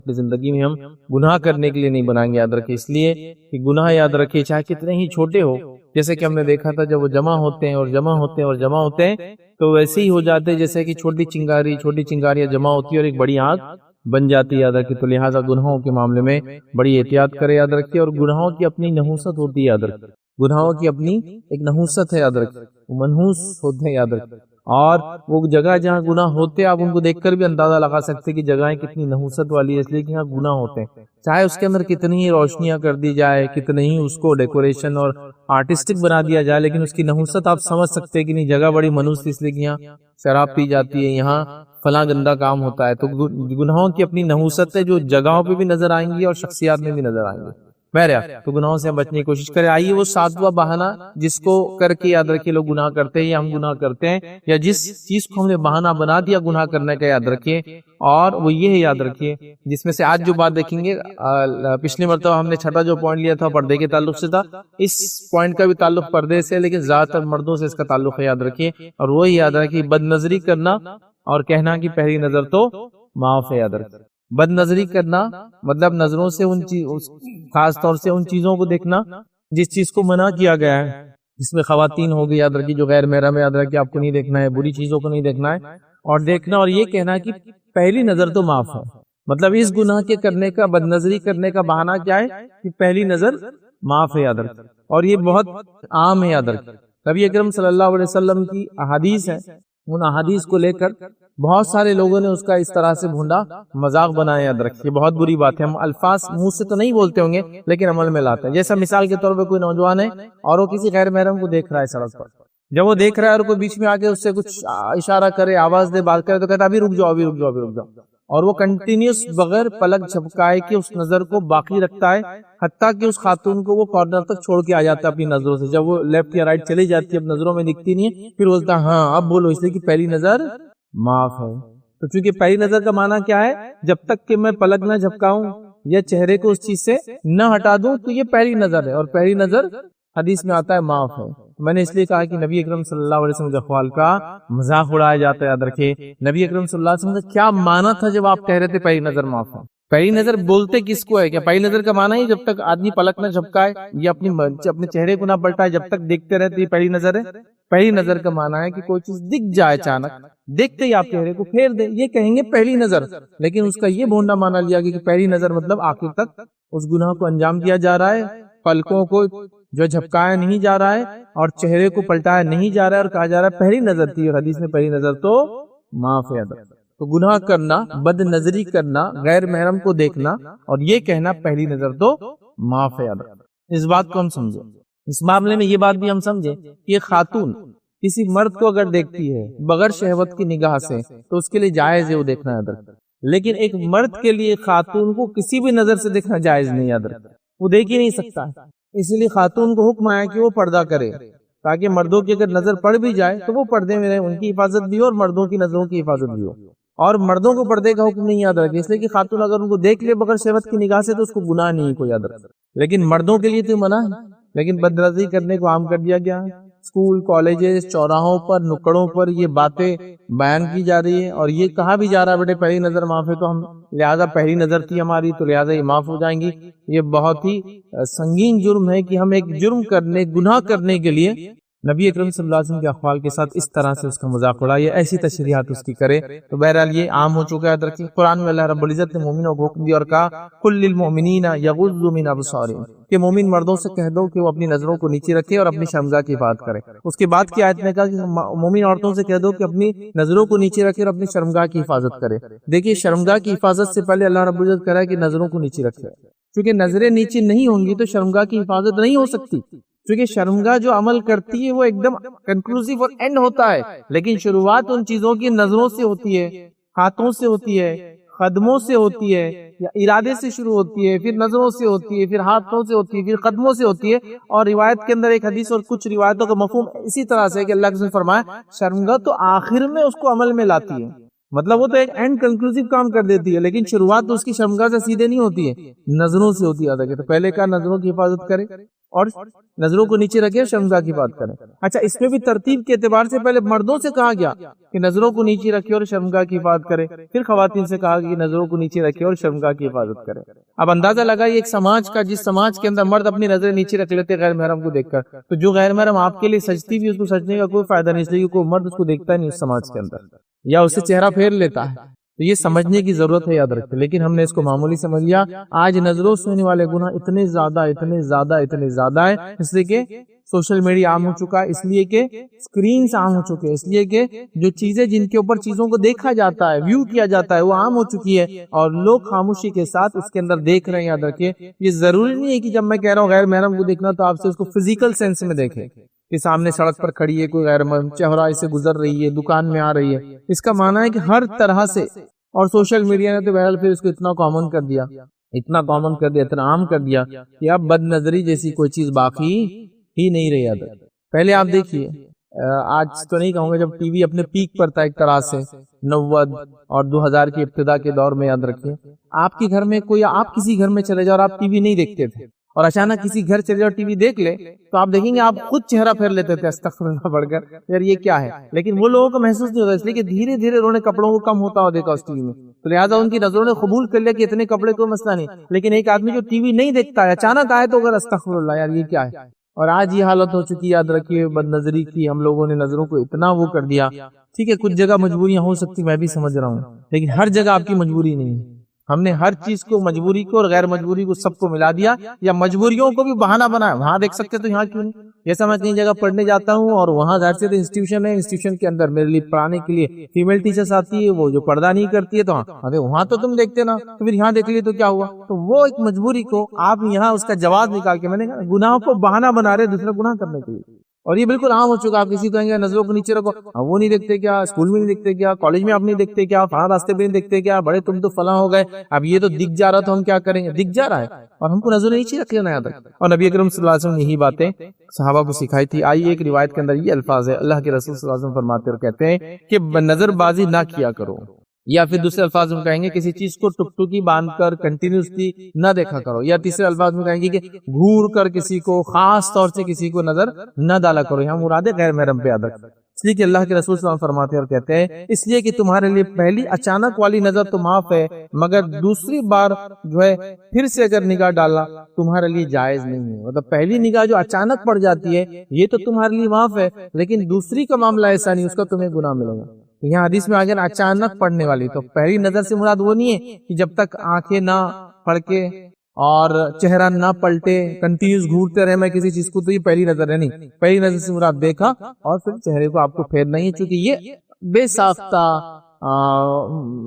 اپنی زندگی میں ہم گناہ کرنے کے لیے نہیں بنائیں گے، یاد رکھیں، اس لیے کہ گناہ یاد رکھیں چاہے کتنے ہی چھوٹے ہو، جیسے کہ ہم نے دیکھا تھا جب وہ جمع ہوتے ہیں اور جمع ہوتے ہیں اور جمع ہوتے ہیں تو ویسے ہی ہو جاتے ہیں جیسے کہ چھوٹی چنگاریاں جمع ہوتی ہے اور ایک بڑی آگ بن جاتی ہے، یاد رکھیں۔ تو لہٰذا گناہوں کے معاملے میں بڑی احتیاط کرے، یاد رکھیں، اور گناہوں کی اپنی نحوست ہوتی ہے، یاد رکھیں، گناہوں کی اپنی ایک نحوست ہے، یاد رکھیں، وہ منحوس ہوتے ہیں، یاد رکھیں، اور وہ جگہ جہاں گناہ ہوتے ہیں آپ ان کو دیکھ کر بھی اندازہ لگا سکتے ہیں کہ جگہیں کتنی نحوست والی ہے، اس لیے کہ یہاں گناہ ہوتے ہیں، چاہے اس کے اندر کتنی ہی روشنیاں کر دی جائے، کتنے ہی اس کو ڈیکوریشن اور آرٹسٹک بنا دیا جائے، لیکن اس کی نحوست آپ سمجھ سکتے ہیں کہ نہیں، جگہ بڑی منحوس، اس لیے کہ یہاں شراب پی جاتی ہے، یہاں فلاں گندا کام ہوتا ہے۔ تو گناہوں کی اپنی نحوست ہے جو جگہوں پہ بھی نظر آئیں گی اور شخصیات میں بھی نظر آئیں گے۔ بہرحال تو گناہوں سے ہم بچنے کی کوشش کریں۔ آئیے وہ 7واں بہانہ جس کو کر کے یاد رکھیں لوگ گناہ کرتے ہیں یا ہم گناہ کرتے ہیں، یا جس چیز کو ہم نے بہانہ بنا دیا گناہ کرنے کا، یاد رکھیں، اور وہ یہ ہے، یاد رکھیں، جس میں سے آج جو بات دیکھیں گے، پچھلی مرتبہ ہم نے چھٹا جو پوائنٹ لیا تھا پردے کے تعلق سے تھا، اس پوائنٹ کا بھی تعلق پردے سے، لیکن زیادہ تر مردوں سے اس کا تعلق ہے، یاد رکھیں، اور وہی یاد رکھیں بد نظری کرنا اور کہنا کہ پہلی نظر تو معاف ہے، یاد رکھیں۔ بد نظری کرنا مطلب نظروں سے خاص طور سے ان چیزوں کو دیکھنا جس چیز کو منع کیا گیا ہے، جس میں خواتین ہوگی، یاد رکھیے، جو غیر محرم ہے، یاد رکھیے، آپ کو نہیں دیکھنا ہے، بری چیزوں کو نہیں دیکھنا ہے، اور دیکھنا اور یہ کہنا کہ پہلی نظر تو معاف ہے، مطلب اس گناہ کے کرنے کا، بد نظری کرنے کا بہانہ کیا ہے کہ پہلی نظر معاف ہے، یاد رکھیے، اور یہ بہت عام ہے، یاد رکھیے۔ نبی اکرم صلی اللہ علیہ وسلم کی احادیث ہے، ان احادیث کو لے کر بہت سارے لوگوں نے اس کا اس طرح سے بھونڈا مذاق بنایا، یاد رکھیے، بہت بری بات ہے۔ ہم الفاظ منہ سے تو نہیں بولتے ہوں گے لیکن عمل میں لاتے ہیں، جیسا مثال کے طور پہ کوئی نوجوان ہے اور وہ کسی غیر محرم کو دیکھ رہا ہے سڑک پر، جب وہ دیکھ رہا ہے اور کوئی بیچ میں آ کے اس سے کچھ اشارہ کرے، آواز دے، بات کرے، تو کہتا ابھی رک جاؤ، ابھی رک جاؤ، ابھی رک جاؤ، اور وہ کنٹینیوس بغیر پلک جھپکائے کہ اس نظر کو باقی رکھتا ہے، حتیٰ کہ اس خاتون کو وہ کارنر تک چھوڑ کے آ جاتا ہے اپنی نظروں سے، جب وہ لیفٹ یا رائٹ چلی جاتی ہے اب نظروں میں دکھتی نہیں ہے، پھر بولتا ہے ہاں اب بولو، اس لیے کہ پہلی نظر معاف ہے۔ تو چونکہ پہلی نظر کا معنی کیا ہے، جب تک کہ میں پلک نہ جھپکاؤں یا چہرے کو اس چیز سے نہ ہٹا دوں تو یہ پہلی نظر ہے، اور پہلی نظر حدیث میں آتا ہے معاف ہے۔ میں نے اس لیے کہا کہ نبی اکرم صلی اللہ علیہ وسلم کے اقوال کا مذاق اڑایا جاتا ہے، یاد رکھے نبی اکرم صلی اللہ علیہ وسلم کا کیا معنی تھا جب آپ کہہ رہے تھے پہلی نظر معاف ہے۔ پہلی نظر بولتے کس کو ہے؟ کیا پہلی نظر کا معنی ہی جب تک آدمی پلک نہ جھپکائے یا اپنے چہرے کو نہ پلٹائے جب تک دیکھتے رہتے یہ پہلی نظر ہے؟ پہلی نظر کا معنی ہے کہ کوئی چیز دکھ جائے اچانک، دیکھتے ہی آپ چہرے کو پھیر دیں، یہ کہیں گے پہلی نظر، لیکن اس کا یہ بھونڈا مانا لیا گیا کہ پہلی نظر مطلب آخر تک اس گناہ کو انجام دیا جا رہا ہے، پلکوں کو جو جھپکایا نہیں جا رہا ہے اور چہرے کو پلٹایا نہیں جا رہا ہے، اور کہا جا رہا ہے پہلی نظر تھی، اور حدیث میں پہلی نظر تو معاف ہے۔ تو گناہ کرنا، بد نظری کرنا، غیر محرم کو دیکھنا اور یہ کہنا پہلی نظر تو معاف ہے۔ اس بات کو ہم سمجھیں، اس معاملے میں یہ بات بھی ہم سمجھیں کہ خاتون کسی مرد کو اگر دیکھتی ہے بغیر شہوت کی نگاہ سے تو اس کے لیے جائز ہے وہ دیکھنا، یاد رکھیں، لیکن ایک مرد کے لیے خاتون کو کسی بھی نظر سے دیکھنا جائز نہیں، یاد رکھیں، وہ دیکھ ہی نہیں سکتا ہے، اس لیے خاتون کو حکم آیا کہ وہ پردہ کرے، تاکہ مردوں کی اگر نظر پڑ بھی جائے تو وہ پردے میں رہے، ان کی حفاظت بھی ہو اور مردوں کی نظروں کی حفاظت بھی ہو، اور مردوں کو پردے کا حکم نہیں، یاد رکھے، اس لیے کہ خاتون اگر ان کو دیکھ لے بغیر شہوت کی نگاہ سے تو اس کو گناہ نہیں کو، یاد رکھے، لیکن مردوں کے لیے تو منع ہے، لیکن بد نظری کرنے کو عام کر دیا گیا ہے۔ اسکول، کالجز، چوراہوں پر، نکڑوں پر یہ باتیں بیان کی جا رہی ہے اور یہ کہا بھی جا رہا ہے بیٹے پہلی نظر معاف ہے، تو ہم لہٰذا پہلی نظر تھی ہماری تو لہٰذا یہ معاف ہو جائیں گی۔ یہ بہت ہی سنگین جرم ہے کہ ہم ایک جرم کرنے، گناہ کرنے کے لیے نبی اکرم صلی اللہ علیہ وسلم کے اقوال کے ساتھ اس طرح سے اس کا مذاق اڑائے، ایسی تشریحات اس کی کرے، تو بہرحال یہ عام ہو چکا ہے۔ یاد رکھیں قرآن میں اللہ رب العزت نے مومنوں کو حکم دیا اور کہا قل للمؤمنین یغضوا من ابصارہم، کہ مومن مردوں سے کہہ دو کہ وہ اپنی نظروں کو نیچے رکھے اور اپنی شرمگاہ کی حفاظت کرے۔ اس کے بعد کی آیت میں کہا کہ مومن عورتوں سے کہہ دو کہ اپنی نظروں کو نیچے رکھے اور اپنی شرمگاہ کی حفاظت کرے۔ دیکھیے شرمگاہ کی حفاظت سے پہلے اللہ رب العزت کہہ رہا ہے کہ نظروں کو نیچے رکھے، کیونکہ نظریں نیچے نہیں ہوں گی تو شرمگاہ کی حفاظت نہیں ہو سکتی، کیونکہ شرمگاہ جو عمل کرتی ہے وہ ایک دم کنکلوسیو اور اینڈ ہوتا ہے، لیکن شروعات ان چیزوں کی نظروں سے ہوتی ہے، ہاتھوں سے ہوتی ہے، قدموں سے ہوتی ہے، یا ارادے سے شروع ہوتی ہے، پھر نظروں سے ہوتی ہے، پھر ہاتھوں سے ہوتی ہے، پھر قدموں سے ہوتی ہے۔ اور روایت کے اندر ایک حدیث اور کچھ روایتوں کا مفہوم اسی طرح سے کہ اللہ کے رسول نے فرمایا شرمگاہ تو آخر میں اس کو عمل میں لاتی ہے، مطلب وہ تو ایک اینڈ کنکلوسیو کام کر دیتی ہے، لیکن شروعات تو اس کی شرمگاہ سے سیدھے نہیں ہوتی ہے، نظروں سے ہوتی ہے۔ تو پہلے کا نظروں کی حفاظت کرے اور نظروں کو نیچے رکھے، شرمگاہ کی بات کریں۔ اچھا، اس میں بھی ترتیب کے اعتبار سے پہلے مردوں سے کہا گیا کہ نظروں کو نیچے رکھے اور شرمگاہ کی حفاظت کرے، پھر خواتین سے کہا کہ نظروں کو نیچے رکھے اور شرمگاہ کی حفاظت کرے۔ اب اندازہ لگائیے ایک سماج کا، جس سماج کے اندر مرد اپنی نظریں نیچے رکھ لیتے غیر محرم کو دیکھ کر، تو جو غیر محرم آپ کے لیے سجتی بھی، اس کو سجنے کا کوئی فائدہ نہیں، اس لیے کوئی مرد اس کو دیکھتا نہیں اس سماج کے اندر، یا اسے چہرہ پھیر لیتا ہے۔ تو یہ سمجھنے کی ضرورت ہے، یاد رکھیں، لیکن ہم نے اس کو معمولی سمجھ لیا۔ آج نظروں سے ہونے والے گناہ اتنے زیادہ ہیں، اس لیے کہ سوشل میڈیا عام ہو چکا ہے، اس لیے کہ سکرینز عام ہو چکے ہیں، اس لیے کہ جو چیزیں جن کے اوپر چیزوں کو دیکھا جاتا ہے، ویو کیا جاتا ہے، وہ عام ہو چکی ہے، اور لوگ خاموشی کے ساتھ اس کے اندر دیکھ رہے ہیں۔ یاد رکھیے، یہ ضروری نہیں ہے کہ جب میں کہہ رہا ہوں غیر محرم کو دیکھنا تو آپ سے اس کو فزیکل سینس میں دیکھیں کہ سامنے سڑک پر کھڑی ہے کوئی غیر محرم، چہرہ سے گزر رہی ہے، دکان میں آ رہی ہے۔ اس کا معنی ہے کہ ہر طرح سے، اور سوشل میڈیا نے تو بہرحال پھر اس کو اتنا کامن کر دیا، اتنا عام کر دیا کہ اب بد نظری جیسی کوئی چیز باقی ہی نہیں رہی۔ یاد رکھیں، پہلے آپ دیکھیے، آج تو نہیں کہوں گا، جب ٹی وی اپنے پیک پر تھا ایک طرح سے 90 اور 2000 کی ابتدا کے دور میں، یاد رکھیے آپ کے گھر میں کوئی، آپ کسی گھر میں چلے جاؤ اور آپ ٹی وی نہیں دیکھتے تھے، اور اچانک کسی گھر چلے جاؤ ٹی وی دیکھ لے تو آپ دیکھیں گے آپ خود چہرہ پھیر لیتے تھے، استغفر اللہ پڑھ کر، یار یہ کیا ہے۔ لیکن وہ لوگوں کو محسوس نہیں ہوتا، اس لیے کہ دھیرے دھیرے انہوں نے کپڑوں کو کم ہوتا ہوا دیکھا اس ٹی وی میں، تو لہٰذا ان کی نظروں نے قبول کر لیا کہ اتنے کپڑے کوئی مسئلہ نہیں۔ لیکن ایک آدمی جو ٹی وی نہیں دیکھتا ہے، اچانک آئے تو اگر استغفر اللہ، یار یہ کیا ہے۔ اور آج یہ حالت ہو چکی، یاد رکھیے، بد نظری کی، ہم لوگوں نے نظروں کو اتنا وہ کر دیا۔ ٹھیک ہے، کچھ جگہ مجبوریاں ہو سکتی، میں بھی سمجھ رہا ہوں، لیکن ہر جگہ آپ کی مجبوری نہیں ہے۔ ہم نے ہر چیز کو، مجبوری کو اور غیر مجبوری کو، سب کو ملا دیا، یا مجبوریوں کو بھی بہانہ بنایا، وہاں دیکھ سکتے تو یہاں کیوں نہیں۔ جیسا میں کئی جگہ پڑھنے جاتا ہوں اور وہاں ظاہر سے انسٹیٹیوشن ہے، انسٹیٹیوشن کے اندر میرے لیے پڑھانے کے لیے فیمیل ٹیچرز آتی ہے، وہ جو پردہ نہیں کرتی ہے، تو ارے وہاں تو تم دیکھتے نا، تو پھر یہاں دیکھ لیے تو کیا ہوا۔ تو وہ ایک مجبوری کو آپ یہاں اس کا جواز نکال کے، میں نے کہا گناہوں کو بہانہ بنا رہے دوسرے گناہ کرنے کے لیے، اور یہ بالکل عام ہو چکا۔ آپ کسی کو کہیں گے نظروں کو نیچے رکھو، وہ نہیں دیکھتے کیا، اسکول میں نہیں دیکھتے کیا، کالج میں آپ نہیں دیکھتے کیا، فلاں راستے پہ نہیں دیکھتے کیا، بڑے تم تو فلاں ہو گئے، اب یہ تو دکھ جا رہا تو ہم کیا کریں گے، دکھ جا رہا ہے اور ہم کو نظر نیچے رکھ لینا ہے۔ اور نبی اکرم صلی اللہ علیہ وسلم نے یہی باتیں صحابہ کو سکھائی تھی۔ آئیے ایک روایت کے اندر یہ الفاظ ہے، اللہ کے رسول صلی اللہ علیہ وسلم فرماتے اور کہتے ہیں کہ نظر بازی نہ کیا کرو، یا پھر دوسرے الفاظ میں کہیں گے کسی چیز کو ٹک باندھ کر کنٹینیوسلی نہ دیکھا کرو، یا تیسرے الفاظ میں کہیں گے کہ گھور کر کسی کو، خاص طور سے کسی کو نظر نہ ڈالا کرو، یہاں مراد ہے غیر محرم پہ یاد رکھ۔ اس لیے کہ اللہ کے رسول صلی اللہ علیہ وسلم فرماتے اور کہتے ہیں، اس لیے کہ تمہارے لیے پہلی اچانک والی نظر تو معاف ہے، مگر دوسری بار جو ہے پھر سے اگر نگاہ ڈالنا تمہارے لیے جائز نہیں ہے۔ مطلب پہلی نگاہ جو اچانک پڑ جاتی ہے یہ تو تمہارے لیے معاف ہے، لیکن دوسری کا معاملہ ایسا نہیں، اس کا تمہیں گناہ ملے گا۔ یہاں حدیث میں آگے اچانک پڑنے والی، تو پہلی نظر سے مراد وہ نہیں ہے کہ جب تک آنکھیں نہ پھڑکے اور چہرہ نہ پلٹے، کنٹینیوس گھورتے رہے میں کسی چیز کو، تو یہ پہلی نظر ہے نہیں۔ پہلی نظر سے مراد دیکھا اور پھر چہرے کو آپ کو پھیرنا ہی ہے، چونکہ یہ بے ساختہ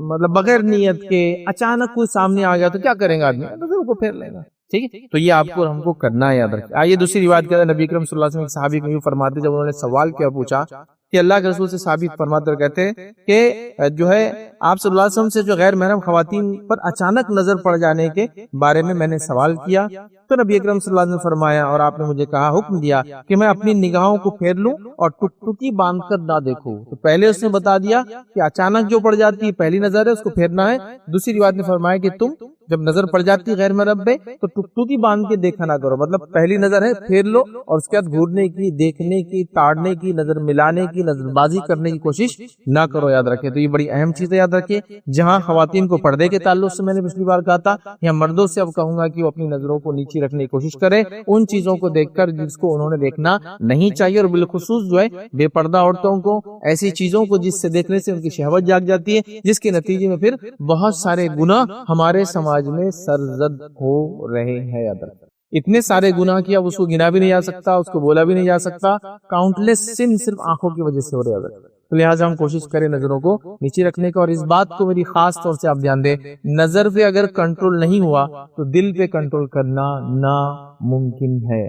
مطلب بغیر نیت کے اچانک کوئی سامنے آ گیا تو کیا کریں گا آدمی، نظر کو پھیر لے گا۔ ٹھیک ہے، تو یہ آپ کو ہم کو کرنا ہے، یاد رکھیں۔ آئیے دوسری روایت کے اندر نبی اکرم صلی اللہ علیہ وسلم ایک صحابی کو یوں فرماتے، جب انہوں نے سوال کیا، پوچھا کہ اللہ کے رسول سے ثابت فرماتے اور کہتے ہیں کہ جو ہے آپ صلی اللہ علیہ وسلم سے جو غیر محرم خواتین پر اچانک نظر پڑ جانے کے بارے میں نے سوال کیا، تو نبی اکرم صلی اللہ علیہ وسلم نے فرمایا، اور آپ نے مجھے کہا، حکم دیا کہ میں اپنی نگاہوں کو پھیر لوں اور ٹکٹکی باندھ کر نہ دیکھوں۔ تو پہلے اس نے بتا دیا کہ اچانک جو پڑ جاتی ہے پہلی نظر ہے، اس کو پھیرنا ہے۔ دوسری روایت نے فرمایا کہ تم جب نظر پڑ جاتی ہے غیر محرم پہ تو ٹکٹکی باندھ کے دیکھا نہ کرو، مطلب پہلی نظر ہے پھیر لو اور اس کے بعد گھورنے کی، دیکھنے کی، تاڑنے کی، نظر ملانے کی، نظر بازی کرنے کی کوشش نہ کرو، یاد رکھیں۔ تو یہ بڑی اہم چیز ہے، یاد رکھیں۔ جہاں خواتین کو پردے کے تعلق سے میں نے پچھلی بار کہا تھا، یا مردوں سے اب کہوں گا کہ وہ اپنی نظروں کو نیچے رکھنے کی کوشش کرے ان چیزوں کو دیکھ کر جس کو انہوں نے دیکھنا نہیں چاہیے، اور بالخصوص جو ہے بے پردہ عورتوں کو ایسی چیزوں کو جس سے دیکھنے سے ان کی شہوت جاگ جاتی ہے، جس کے نتیجے میں پھر بہت سارے گناہ ہمارے سماج میں سرزد ہو رہے ہیں۔ یاد رکھیں، اتنے سارے گناہ کیا اس کو گنا بھی نہیں جا سکتا، اس کو بولا بھی نہیں جا سکتا، کاؤنٹلیس سن صرف آنکھوں کی وجہ سے ہو رہے ہیں۔ تو لہٰذا ہم کوشش کریں نظروں کو نیچے رکھنے کا، اور اس بات کو میری خاص طور سے آپ دھیان دیں، نظر پہ اگر کنٹرول نہیں ہوا تو دل پہ کنٹرول کرنا ناممکن ہے۔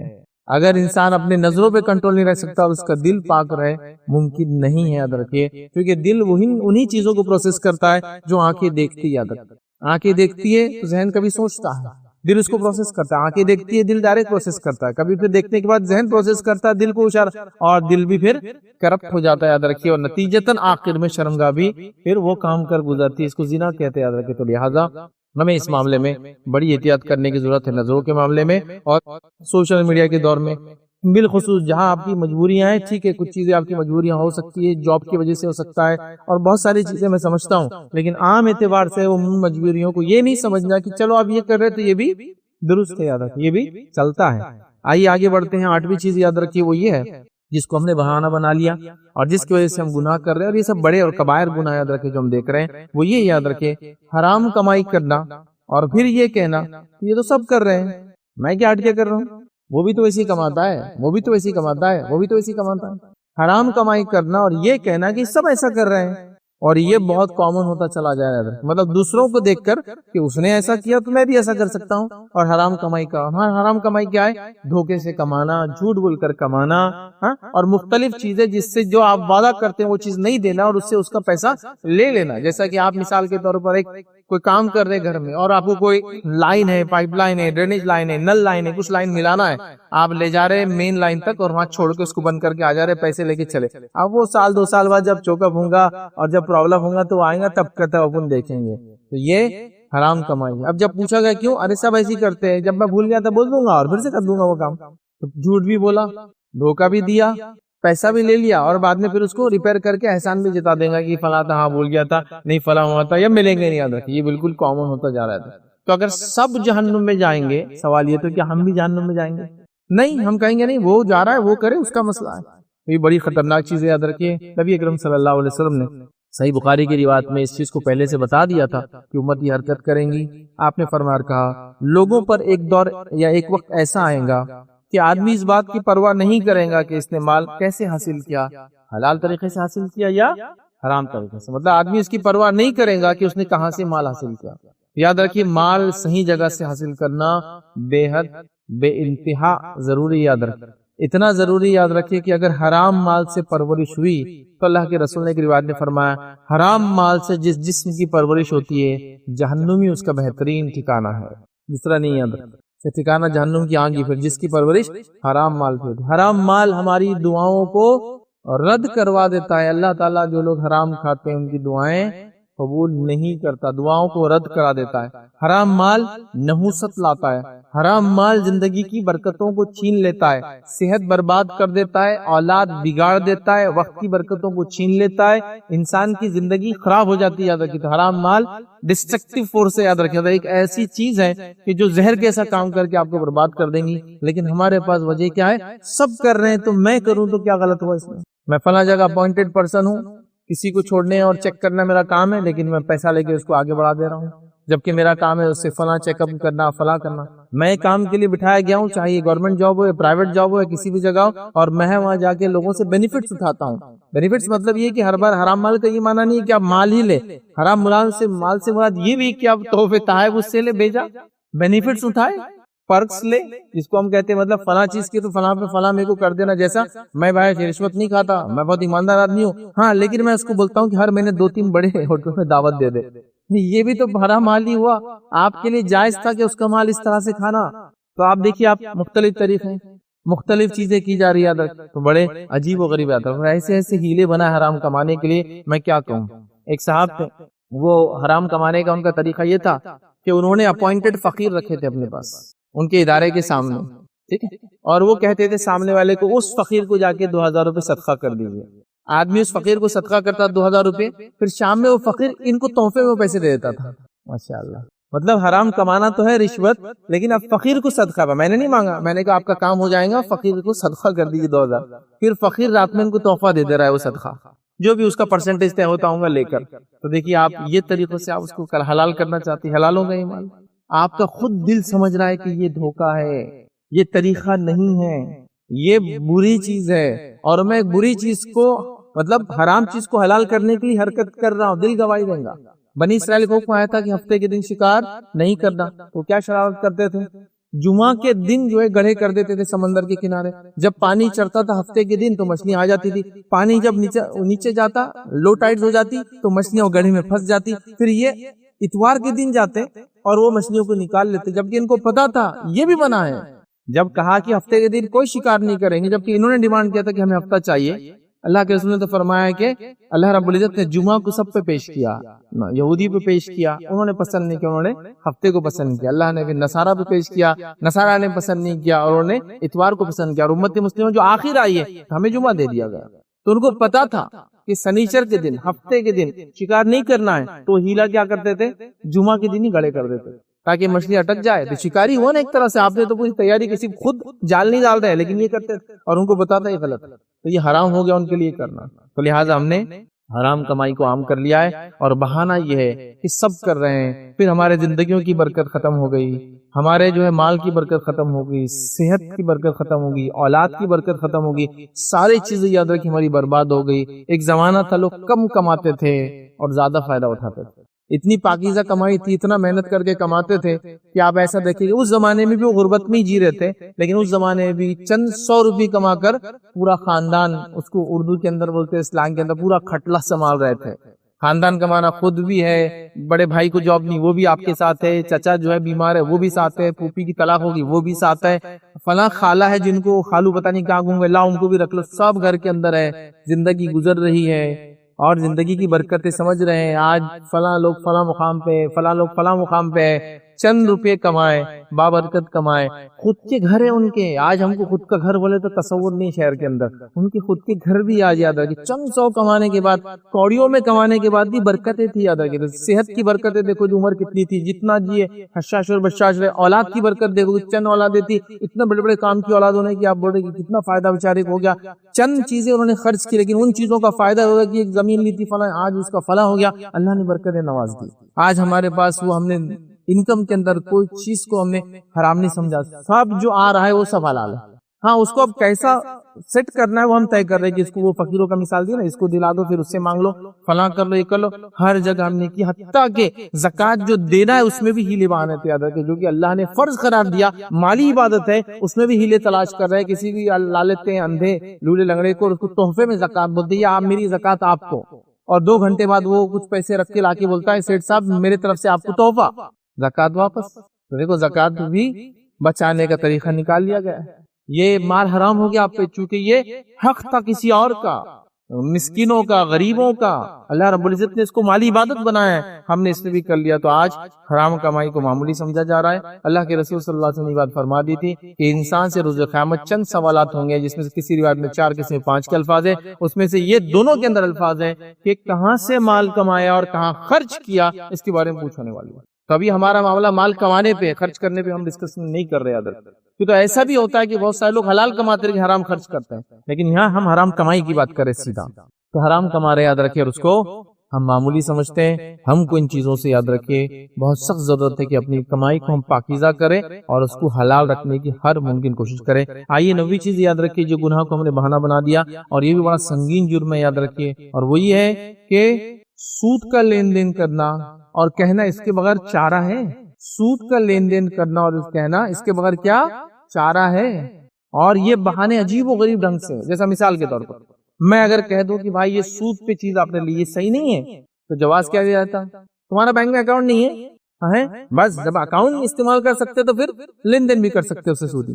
اگر انسان اپنے نظروں پہ کنٹرول نہیں رکھ سکتا اور اس کا دل پاک رہے، ممکن نہیں ہے، یاد رکھیے، کیونکہ دل انہی چیزوں کو پروسیس کرتا ہے جو آنکھیں دیکھتی، یاد رکھیں۔ آنکھیں دیکھتی ہے تو ذہن کبھی سوچتا ہے، دل اس کو پروسیس کرتا ہے، آنکھیں دیکھتی ہے، دل ڈائریکٹ پروسیس کرتا ہے، کبھی پھر دیکھنے کے بعد ذہن پروسیس کرتا ہے، دل کو اشارہ، اور دل بھی پھر کرپٹ ہو جاتا ہے، یاد رکھیے، اور نتیجتاً آخر میں شرمگاہ بھی پھر وہ کام کر گزرتی ہے، اس کو زنا کہتے ہیں، یاد رکھیے۔ تو لہٰذا ہمیں اس معاملے میں بڑی احتیاط کرنے کی ضرورت ہے، نظروں کے معاملے میں اور سوشل میڈیا کے دور میں بالخصوص، جہاں آپ کی مجبوریاں ہیں، ٹھیک ہے، کچھ چیزیں آپ کی مجبوریاں ہو سکتی ہے، جاب کی وجہ سے ہو سکتا ہے، اور بہت ساری چیزیں میں سمجھتا ہوں، لیکن عام اعتبار سے وہ مجبوریوں کو یہ نہیں سمجھنا کہ چلو آپ یہ کر رہے تو یہ بھی درست ہے، یاد رکھیے یہ بھی چلتا ہے۔ آئیے آگے بڑھتے ہیں۔ 8ویں چیز یاد رکھیے وہ یہ ہے جس کو ہم نے بہانہ بنا لیا اور جس کی وجہ سے ہم گناہ کر رہے ہیں، اور یہ سب بڑے اور کبائر گناہ یاد رکھے جو ہم دیکھ رہے ہیں، وہ یہ یاد رکھے حرام کمائی کرنا، اور پھر یہ کہنا یہ تو سب کر رہے ہیں، میں کیا ہٹ کے کر رہا ہوں، وہ بھی تو ایسے ہی کماتا ہے، وہ بھی تو ایسے ہی کماتا ہے، وہ بھی تو ایسے ہی کماتا ہے۔ حرام کمائی کرنا اور یہ کہنا کہ سب ایسا کر رہے ہیں، اور یہ بہت کامن ہوتا چلا جا رہا ہے، مطلب دوسروں کو دیکھ کر کہ اس نے ایسا کیا تو میں بھی ایسا کر سکتا ہوں، اور حرام کمائی کا حرام کمائی کیا ہے؟ دھوکے سے کمانا، جھوٹ بول کر کمانا، اور مختلف چیزیں جس سے جو آپ وعدہ کرتے ہیں وہ چیز نہیں دینا اور اس سے اس کا پیسہ لے لینا۔ جیسا کہ آپ مثال کے طور پر ایک کوئی کام کر رہے گھر میں، اور آپ کو کوئی لائن ہے، پائپ لائن ہے، ڈرینیج لائن ہے، نل لائن ہے، کچھ لائن ملانا ہے، آپ لے جا رہے مین لائن تک اور وہاں چھوڑ کے اس کو بند کر کے آ جا رہے، پیسے لے کے چلے۔ اب وہ سال 2 سال بعد جب چوک اپ ہوں گا اور جب پرابلم ہوگا تو آئیں گا، تب کا تب اپن دیکھیں گے، تو یہ حرام کمائی۔ اب جب پوچھا گیا کیوں؟ ارے سب ایسے ہی کرتے ہیں، جب میں بھول گیا تو بول دوں گا اور پھر سے کر دوں گا وہ کام۔ تو جھوٹ بھی بولا، دھوکہ بھی دیا، پیسہ بھی لے لیا، اور بعد میں پھر اس کو ریپیئر کر کے احسان بھی جتا دیں گا کہ فلاں تھا، ہاں بھول گیا تھا، نہیں فلاں ہوا تھا، یا ملیں گے نہیں، یاد رکھیے یہ بالکل کامن ہوتا جا رہا ہے۔ تو اگر سب جہنم میں جائیں گے، سوال یہ تو کیا ہم بھی جہنم میں جائیں گے؟ نہیں، ہم کہیں گے نہیں، وہ جا رہا ہے وہ کرے، اس کا مسئلہ ہے۔ یہ بڑی خطرناک چیز ہے، یاد رکھیے۔ نبی اکرم صلی اللہ علیہ وسلم نے صحیح بخاری کی روایت میں اس چیز کو پہلے سے بتا دیا تھا کہ امت یہ حرکت کریں گی۔ آپ نے فرمایا کہا لوگوں پر ایک دور یا ایک وقت ایسا آئے گا کہ آدمی اس بات کی پرواہ نہیں کرے گا کہ اس نے مال کیسے حاصل کیا، حلال طریقے سے حاصل کیا یا حرام طریقے سے، مطلب آدمی اس کی پرواہ نہیں کرے گا کہ اس نے کہاں سے مال حاصل کیا۔ یاد رکھیے مال صحیح جگہ سے حاصل کرنا بے حد بے انتہا ضروری، یاد رکھیے اتنا ضروری، یاد رکھیے کہ اگر حرام مال سے پرورش ہوئی تو اللہ کے رسول نے ایک روایت میں فرمایا حرام مال سے جس جسم کی پرورش ہوتی ہے جہنمی اس کا بہترین ٹھکانہ ہے، دوسرا نہیں، یاد رکھیے ٹھکانہ جہنم کی آنگی، پھر جس کی پرورش حرام مال پہ ہوتی ہے۔ حرام مال ہماری دعاؤں کو رد کروا دیتا ہے، اللہ تعالیٰ جو لوگ حرام کھاتے ہیں ان کی دعائیں قبول نہیں کرتا، دعاؤں کو رد کرا دیتا ہے۔ حرام مال نحوست لاتا ہے، حرام مال زندگی کی برکتوں کو چھین لیتا ہے، صحت برباد کر دیتا ہے، اولاد بگاڑ دیتا ہے، وقت کی برکتوں کو چھین لیتا ہے، انسان کی زندگی خراب ہو جاتی ہے۔ یاد رکھیے تو حرام مال ڈسٹرکٹیو فورس ہے، یاد رکھیے ایک ایسی چیز ہے کہ جو زہر جیسا کام کر کے آپ کو برباد کر دیں گی، لیکن ہمارے پاس وجہ کیا ہے؟ سب کر رہے ہیں تو میں کروں تو کیا غلط ہوا اس میں؟ میں فلاں جگہ اپوائنٹڈ پرسن ہوں، کسی کو چھوڑنے اور چیک کرنا میرا کام ہے، لیکن میں پیسہ لے کے اس کو آگے بڑھا دے رہا ہوں، جبکہ میرا کام ہے اس سے فلاں چیک اپ کرنا، فلاں کرنا۔ میں کام کے لیے بٹھایا گیا ہوں، چاہے گورنمنٹ جاب ہو یا پرائیویٹ جاب ہو یا کسی بھی جگہ ہو، اور میں وہاں جا کے لوگوں سے بینیفٹس اٹھاتا ہوں۔ بینیفٹس مطلب یہ کہ ہر بار حرام مال کا یہ معنی نہیں ہے کہ آپ مال ہی لے، حرام مال سے مراد یہ بھی کہ آپ تحفے تحائف اس سے لے، بھیجا بینیفٹس اٹھائے، پرکس لے، جس کو ہم کہتے ہیں مطلب فلاں چیز کی تو فلاں پہ فلاں میرے کو کر دینا۔ جیسا میں بھائی رشوت نہیں کھاتا، میں بہت ایماندار آدمی ہوں، ہاں لیکن میں اس کو بولتا ہوں کہ ہر مہینے 2-3 بڑے ہوٹلوں میں دعوت دے دے، یہ بھی تو حرام مال ہی ہوا۔ آپ کے لیے جائز تھا کہ اس کا مال اس طرح سے کھانا، تو آپ دیکھیے آپ مختلف طریقے مختلف چیزیں کی جا رہی ہے، تو بڑے عجیب و غریب آتا ہے۔ ایسے ایسے ہیلے بنا حرام کمانے کے لیے، میں کیا کہوں۔ ایک صاحب تھے، وہ حرام کمانے کا ان کا طریقہ یہ تھا کہ انہوں نے اپوائنٹڈ فقیر رکھے تھے اپنے پاس ان کے ادارے کے سامنے، ٹھیک ہے، اور وہ کہتے تھے سامنے والے کو اس فقیر کو جا کے 2000 روپے صدقہ کر دیجیے۔ آدمی اس فقیر کو صدقہ کرتا 2000 روپے، پھر شام میں وہ فقیر ان کو تحفے میں پیسے دے دیتا تھا۔ ماشاءاللہ، مطلب حرام کمانا تو ہے رشوت، لیکن اب فقیر کو صدقہ، میں نے نہیں مانگا، میں نے کہا آپ کا کام ہو جائے گا، فقیر کو صدقہ کر دیجیے 2000، پھر فقیر رات میں ان کو تحفہ دے دے رہا ہے، وہ صدقہ جو بھی اس کا پرسنٹیج طے ہوتا ہوں گا لے کر۔ تو دیکھیے آپ یہ طریقوں سے آپ اس کو حلال کرنا چاہتی، حلال ہوگا یہ مال، آپ کا خود دل سمجھ رہا ہے کہ یہ دھوکہ ہے، یہ طریقہ نہیں ہے، یہ بری چیز ہے، اور میں بری چیز کو مطلب حرام چیز کو حلال کرنے کے لیے حرکت کر رہا ہوں، دل گواہی دیں گا۔ بنی اسرائیل کو حکم آیا تھا کہ ہفتے کے دن شکار نہیں کرنا، تو کیا شرارت کرتے تھے؟ جمعہ کے دن جو ہے گڑھے کر دیتے تھے سمندر کے کنارے، جب پانی چڑھتا تھا ہفتے کے دن تو مچھلیاں آ جاتی تھی، پانی جب نیچے جاتا لو ٹائڈ ہو جاتی تو مچھلیاں گڑھے میں پھنس جاتی، پھر یہ اتوار کے دن جاتے اور وہ مچھلیوں کو نکال لیتے، جبکہ ان کو پتا تھا یہ بھی منع ہے۔ جب کہا کہ ہفتے کے دن کوئی شکار نہیں کریں گے، جبکہ انہوں نے ڈیمانڈ کیا تھا کہ ہمیں ہفتہ چاہیے، اللہ کے رسول نے تو فرمایا کہ اللہ رب العزت نے جمعہ کو سب پہ پیش کیا، یہودی پہ پیش کیا، انہوں نے پسند نہیں کیا، انہوں نے ہفتے کو پسند کیا۔ اللہ نے پھر نصارہ پہ پیش کیا، نصارہ نے پسند نہیں کیا اور انہوں نے اتوار کو پسند کیا، اور امت مسلمہ جو آخر آئی ہے ہمیں جمعہ دے دیا گیا۔ تو ان کو پتا تھا کہ سنیچر کے دن، ہفتے کے دن شکار نہیں کرنا ہے، تو ہیلا کیا کرتے تھے، جمعہ کے دن ہی گڑے کر دیتے تاکہ مچھلی اٹک جائے۔ تو شکاری ہوا نا ایک طرح سے، آپ نے تو پوری تیاری کسی خود جال نہیں ڈال رہے لیکن یہ کرتے تھے، اور ان کو بتا تھا یہ غلط ہے، تو یہ حرام ہو گیا ان کے لیے کرنا۔ تو لہٰذا ہم نے حرام کمائی کو عام کر لیا ہے، اور بہانہ یہ ہے کہ سب کر رہے ہیں، پھر ہمارے زندگیوں کی برکت ختم ہو گئی، ہمارے جو ہے مال کی برکت ختم ہو گئی، صحت کی برکت ختم ہو گئی، اولاد کی برکت ختم ہو گئی، ساری چیزیں یاد رکھیں ہماری برباد ہو گئی۔ ایک زمانہ تھا لوگ کم کماتے تھے اور زیادہ فائدہ اٹھاتے تھے، اتنی پاکیزہ کمائی تھی، اتنا محنت کر کے کماتے تھے کہ آپ ایسا دیکھیں گے اس زمانے میں بھی وہ غربت میں ہی جی رہے تھے، لیکن اس زمانے میں بھی چند 100 روپے کما کر پورا خاندان، اس کو اردو کے اندر بولتے ہیں، اسلام کے اندر پورا کھٹلا سنبھال رہے تھے۔ خاندان کمانا، خود بھی ہے، بڑے بھائی کو جاب نہیں وہ بھی آپ کے ساتھ ہے، چچا جو ہے بیمار ہے وہ بھی ساتھ ہے، پھوپھی کی طلاق ہوگی وہ بھی ساتھ ہے، فلاں خالہ ہے جن کو خالو پتہ نہیں کہاں گھوم گئے، لا ان کو بھی رکھ لو، سب گھر کے اندر ہے، زندگی گزر رہی ہے اور زندگی کی برکتیں سمجھ رہے ہیں۔ آج فلاں لوگ فلاں مقام پہ، فلاں لوگ فلاں مقام پہ ہے، چند روپے کمائے، بابرکت کمائے، خود کے گھر ہیں ان کے۔ آج ہم کو خود کا گھر بولے تو تصور نہیں شہر کے اندر، ان کے خود کے گھر بھی آج یاد رکھے، چند 100 کمانے کے بعد، کوڑیوں میں کمانے کے بعد بھی برکتیں تھی، یاد رکھے۔ صحت کی برکتیں دیکھو جو عمر کتنی تھی، جتنا جیے حشاش اور بشاش رہے۔ اولاد کی برکت دیکھو، چند اولادیں تھی، اتنے بڑے بڑے کام کی اولاد ہونے کی آپ بول رہے کہ کتنا فائدہ بیچارے کو ہو گیا۔ چند چیزیں انہوں نے خرچ کی، لیکن ان چیزوں کا فائدہ ہوگا کہ ایک زمین لی تھی فلاں، آج اس کا فلاں ہو گیا، اللہ نے برکتیں نواز دی۔ آج ہمارے پاس وہ، ہم نے انکم کے اندر کوئی چیز کو ہم نے حرام نہیں سمجھا، سب جو آ رہا ہے وہ سب حلال ہے۔ ہاں اس کو اب کیسا سیٹ کرنا ہے وہ ہم طے کر رہے ہیں، کہ اس کو وہ فقیروں کا مثال دی نا، اس کو دلا دو پھر اس سے مانگ لو، فلاں کر لو، یہ کر لو، ہر جگہ ہم نے کی، حتیٰ کہ زکوٰۃ جو دینا ہے اس میں بھی ہیلے بہانے تھے، یاد رکھیں، جو کہ اللہ نے فرض قرار دیا، مالی عبادت ہے، اس میں بھی ہیلے تلاش کر رہے ہیں۔ کسی بھی لالتے ہیں اندھے لولے لنگڑے کو، اس کو تحفے میں زکوٰۃ بولتے ہیں، آپ میری زکوٰۃ آپ کو، اور 2 گھنٹے بعد وہ کچھ پیسے رکھ کے لا کے بولتا ہے سیٹ صاحب میرے طرف سے آپ کو تحفہ، زکوٰۃ واپس۔ تو دیکھو زکوٰۃ بھی بچانے کا طریقہ نکال لیا گیا ہے۔ یہ مال حرام ہو گیا آپ پہ، چونکہ یہ حق تھا کسی اور کا، مسکینوں کا، غریبوں کا، اللہ رب العزت نے اس کو مالی عبادت بنایا ہے، ہم نے اس میں بھی کر لیا، تو آج حرام کمائی کو معمولی سمجھا جا رہا ہے۔ اللہ کے رسول صلی اللہ علیہ وسلم نے بات فرما دی تھی کہ انسان سے روز قیامت چند سوالات ہوں گے، جس میں سے کسی روایت میں 4، کسی میں 5 کے الفاظ ہیں، اس میں سے یہ دونوں کے اندر الفاظ ہیں کہ کہاں سے مال کمایا اور کہاں خرچ کیا، اس کے بارے میں پوچھنے والی ہے۔ تو ابھی ہمارا معاملہ مال کمانے پہ، خرچ کرنے پہ ہم ڈسکشن نہیں کر رہے ادھر، کیونکہ ایسا بھی ہوتا ہے کہ بہت سارے لوگ حلال کماتے ہیں حرام خرچ کرتے ہیں، لیکن یہاں ہم حرام کمائی کی بات کریں سیدھا، تو حرام کما رہے یاد رکھیں، اور اس کو ہم معمولی سمجھتے ہیں۔ ہم کو ان چیزوں سے یاد رکھیں، بہت سخت ضرورت ہے کہ اپنی کمائی کو ہم پاکیزہ کریں اور اس کو حلال رکھنے کی ہر ممکن کوشش کریں۔ آئیے 9ویں چیز یاد رکھیے جو گناہ کو ہم نے بہانہ بنا دیا، اور یہ بھی بڑا سنگین جرم ہے، یاد رکھیے، اور وہ یہ ہے کہ سود کا لین دین کرنا اور کہنا اس کے بغیر چارہ ہے۔ سود کا لین دین کرنا اور کہنا اس کے بغیر کیا چارہ ہے، اور یہ بہانے عجیب و غریب ڈھنگ سے، جیسا مثال کے طور پر میں اگر کہہ دوں کہ بھائی یہ سود پہ چیز آپ نے لی، یہ صحیح نہیں ہے، تو جواز کیا دیا جاتا؟ تمہارا بینک میں اکاؤنٹ نہیں ہے، بس جب اکاؤنٹ استعمال کر سکتے تو پھر لین دین بھی کر سکتے اس سے سودی۔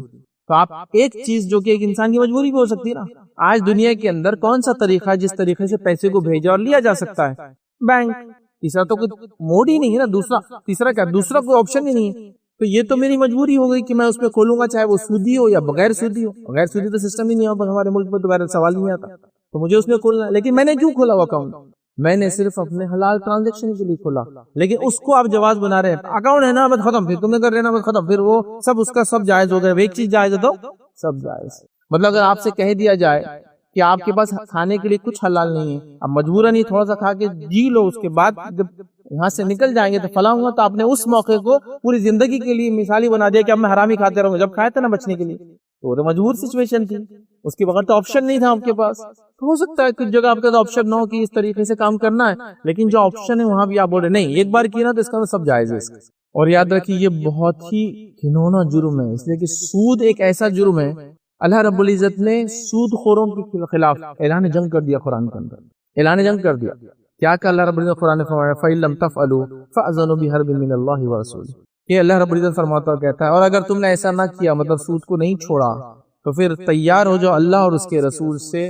تو آپ ایک چیز جو کہ ایک انسان کی مجبوری بھی ہو سکتی ہے نا، آج دنیا کے اندر کون سا طریقہ ہے جس طریقے سے پیسے کو بھیجا اور لیا جا سکتا ہے؟ بینک۔ تیسرا تو کوئی موڈ ہی نہیں ہے نا، تیسرا کیا، دوسرا کوئی آپشن ہی نہیں ہے۔ تو یہ تو میری مجبوری ہو گئی کہ میں اس میں کھولوں گا، چاہے وہ سودی ہو یا بغیر سودی ہو۔ بغیر سودی تو سسٹم ہی نہیں ہوتا ہمارے ملک میں، دوبارہ سوال ہی نہیں آتا، تو مجھے اس میں کھولنا ہے۔ لیکن میں نے کیوں کھولا وہ اکاؤنٹ؟ میں نے صرف اپنے حلال ٹرانزیکشن کے لیے کھولا، لیکن اس کو آپ جواز بنا رہے ہیں، اکاؤنٹ ہے نا بس ختم، پھر تمہیں کر لینا بس ختم، پھر وہ سب اس کا سب جائز ہو گیا۔ ایک چیز جائز ہے تو سب جائز، مطلب اگر آپ سے کہہ دیا جائے کہ آپ کے پاس کھانے کے لیے کچھ حلال نہیں ہے، اب مجبوراً ہی تھوڑا سا کھا کے جی لو، اس کے بعد جب یہاں سے نکل جائیں گے تو فلاں ہوا، تو آپ نے اس موقع کو پوری زندگی کے لیے مثالی بنا دیا کہ اب میں حرامی کھاتے رہوں گا۔ جب کھائے تھے نا بچنے کے لیے، تو وہ تو مجبور سچویشن تھی، اس کے بغیر تو آپشن نہیں تھا آپ کے پاس۔ تو ہو سکتا ہے کچھ جگہ آپ کا تو آپشن نہ ہو کہ اس طریقے سے کام کرنا ہے، لیکن جو آپشن ہے وہاں بھی آپ بول رہے نہیں، ایک بار کیا نا تو اس کا سب جائز ہے۔ اور یاد رکھیے یہ بہت ہی گھنونا جرم ہے، اس لیے کہ سود ایک ایسا جرم ہے، اللہ رب العزت نے سود خوروں کے خلاف اعلان جنگ کر دیا، قرآن کے اندر اعلان جنگ کر دیا کیا کہ اللہ رب العزت قرآن میں فرمایا فَإِن لَمْ تَفْعَلُوا فَأْذَنُوا بِحَرْبٍ مِّنَ اللَّهِ وَرَسُولِهِ، کہ اللہ رب العزت فرماتا کہتا ہے اور اگر تم نے ایسا نہ کیا، مطلب سود کو نہیں چھوڑا، تو پھر تیار ہو جاؤ اللہ اور اس کے رسول سے